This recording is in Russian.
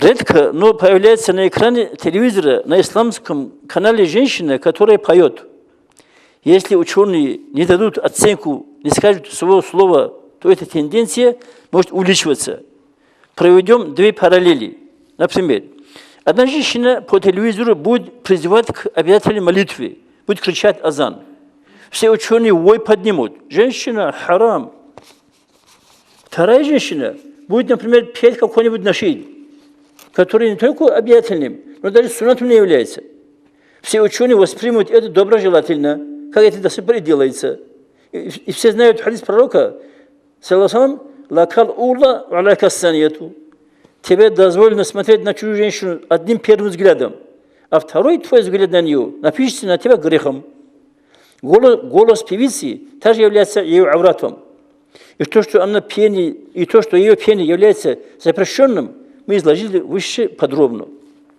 Редко, но появляется на экране телевизора на исламском канале женщина, которая поет. Если ученые не дадут оценку, не скажут своего слова, то эта тенденция может увеличиваться. Проведем две параллели. Например, одна женщина по телевизору будет призывать к обязательной молитве, будет кричать азан. Все ученые вой поднимут. Женщина харам. Вторая женщина будет, например, петь какой-нибудь нашид, который не только обязательным, но даже суннатом не является. Все ученые воспримут это доброжелательно, как это до сих пор делается. И все знают хадис пророка, саллаллаху лакал ула аляка санияту. Тебе дозволено смотреть на чужую женщину одним первым взглядом, а второй твой взгляд на нее напишется на тебя грехом. Голос певицы также является ее авратом. И то, что она пение, и то, что ее пение является запрещенным, мы изложили выше подробно.